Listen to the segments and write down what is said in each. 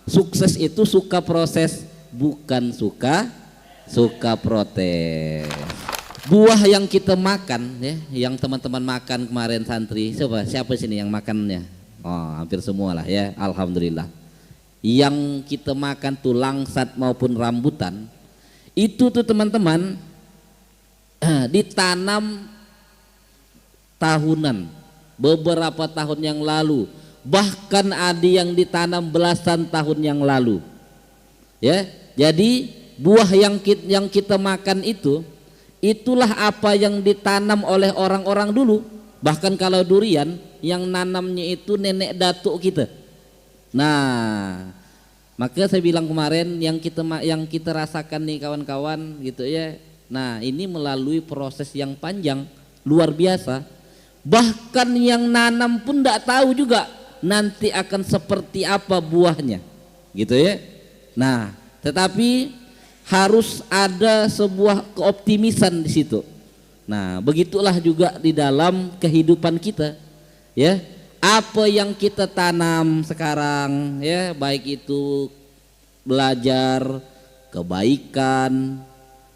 Sukses itu suka proses, bukan suka protes. Buah yang kita makan ya, yang teman-teman makan kemarin santri, siapa sini yang makannya? Oh, hampir semua lah ya, alhamdulillah. Yang kita makan tuh langsat maupun rambutan, itu tuh teman-teman ditanam tahunan, beberapa tahun yang lalu, bahkan ada yang ditanam belasan tahun yang lalu. Ya, jadi buah yang kita makan itu, itulah apa yang ditanam oleh orang-orang dulu. Bahkan kalau durian, yang nanamnya itu nenek datuk kita. Nah, maka saya bilang kemarin yang kita rasakan nih kawan-kawan gitu ya. Nah, ini melalui proses yang panjang, luar biasa. Bahkan yang nanam pun tidak tahu juga nanti akan seperti apa buahnya, gitu ya. Nah, tetapi harus ada sebuah keoptimisan di situ. Nah, begitulah juga di dalam kehidupan kita, ya. Apa yang kita tanam sekarang, ya, baik itu belajar kebaikan,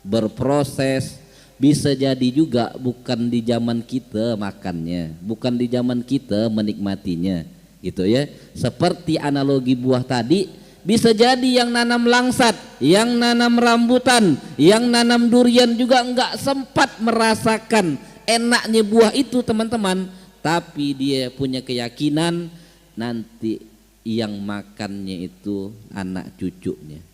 berproses, bisa jadi juga bukan di zaman kita makannya, bukan di zaman kita menikmatinya, gitu ya. Seperti analogi buah tadi, bisa jadi yang nanam langsat, yang nanam rambutan, yang nanam durian juga enggak sempat merasakan enaknya buah itu teman-teman. Tapi dia punya keyakinan nanti yang makannya itu anak cucunya.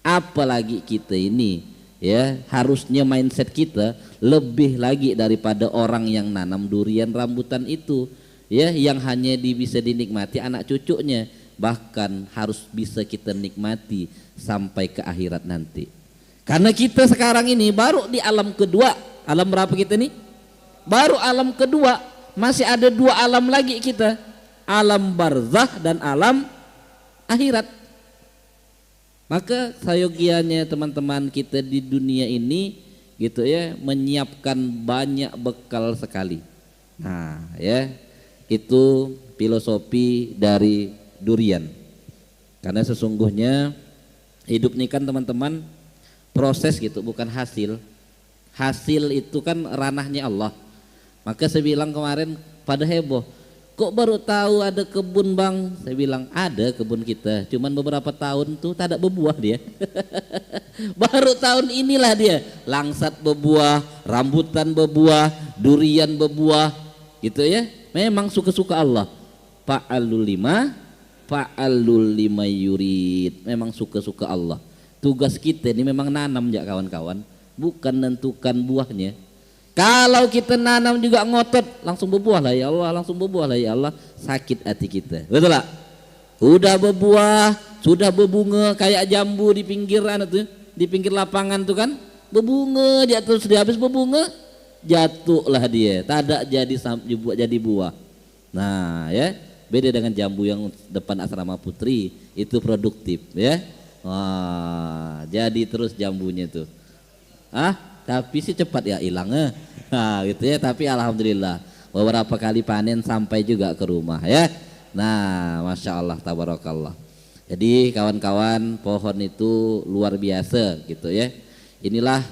Apalagi kita ini ya, harusnya mindset kita lebih lagi daripada orang yang nanam durian rambutan itu ya, yang hanya bisa dinikmati anak cucunya, bahkan harus bisa kita nikmati sampai ke akhirat nanti. Karena kita sekarang ini baru di alam kedua. Alam berapa kita nih? Baru alam kedua. Masih ada dua alam lagi kita, alam barzakh dan alam akhirat. Maka sayogianya teman-teman kita di dunia ini gitu ya, menyiapkan banyak bekal sekali. Nah ya, itu filosofi dari durian. Karena sesungguhnya hidup ini kan teman-teman proses gitu, bukan hasil. Hasil itu kan ranahnya Allah. Maka saya bilang kemarin pada heboh, kok baru tahu ada kebun bang? Saya bilang ada kebun kita, cuman beberapa tahun tuh tak ada berbuah dia. Baru tahun inilah dia langsat berbuah, rambutan berbuah, durian berbuah, gitu ya. Memang suka-suka Allah. Fa'alul lima yurid. Memang suka-suka Allah. Tugas kita ini memang nanam ya kawan-kawan, bukan menentukan buahnya. Kalau kita nanam juga ngotot, langsung berbuah lah ya Allah, langsung berbuah lah ya Allah, sakit hati kita. Betul lah? Udah berbuah, sudah berbunga kayak jambu di pinggiran itu, di pinggir lapangan tuh kan, berbunga jatuh, sudah habis berbunga, jatuhlah dia, tak ada jadi buah. Nah ya, beda dengan jambu yang depan asrama putri, itu produktif ya. Wah, jadi terus jambunya tuh. Tapi sih cepat ya hilangnya. Nah gitu ya, tapi alhamdulillah beberapa kali panen sampai juga ke rumah ya. Nah masya Allah tabarakallah. Jadi kawan-kawan, pohon itu luar biasa gitu ya. Inilah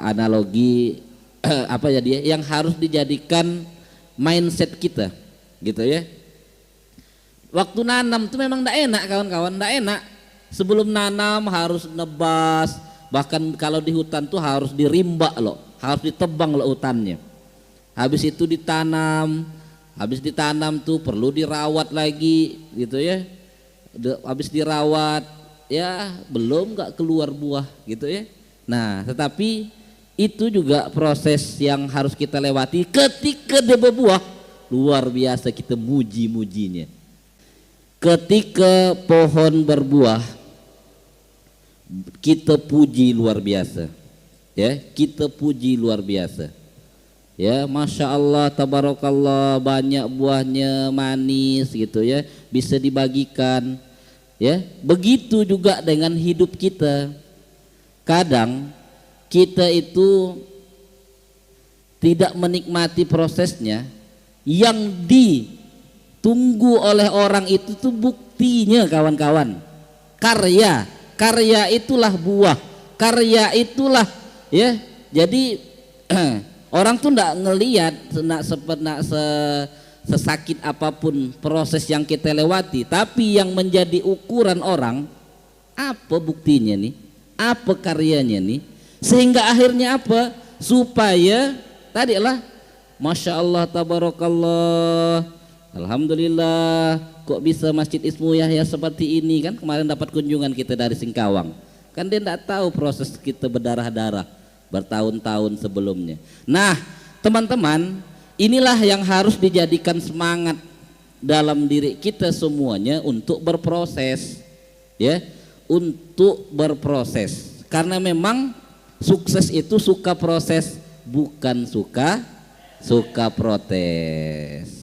analogi apa ya dia yang harus dijadikan mindset kita gitu ya. Waktu nanam tuh memang enggak enak kawan-kawan, enggak enak. Sebelum nanam harus nebas, bahkan kalau di hutan tuh harus dirimba loh, harus ditebang loh hutannya. Habis itu ditanam, habis ditanam tuh perlu dirawat lagi gitu ya. Habis dirawat ya belum nggak keluar buah gitu ya. Nah tetapi itu juga proses yang harus kita lewati. Ketika dia berbuah luar biasa, kita muji-mujinya. Ketika pohon berbuah kita puji luar biasa ya, kita puji luar biasa ya, masya Allah tabarakallah, banyak buahnya, manis gitu ya, bisa dibagikan ya. Begitu juga dengan hidup kita. Kadang kita itu tidak menikmati prosesnya, yang tunggu oleh orang itu tuh buktinya kawan-kawan. Karya itulah buah, karya itulah ya. Jadi orang tuh ndak ngelihat sesakit apapun proses yang kita lewati, tapi yang menjadi ukuran orang apa buktinya nih, apa karyanya nih, sehingga akhirnya apa, supaya tadi lah Masya Allah tabarakallah, alhamdulillah kok bisa Masjid Ismu Yahya seperti ini kan. Kemarin dapat kunjungan kita dari Singkawang, kan dia ndak tahu proses kita berdarah-darah bertahun-tahun sebelumnya. Nah teman-teman, inilah yang harus dijadikan semangat dalam diri kita semuanya untuk berproses, ya, untuk berproses. Karena memang sukses itu suka proses, bukan suka protes.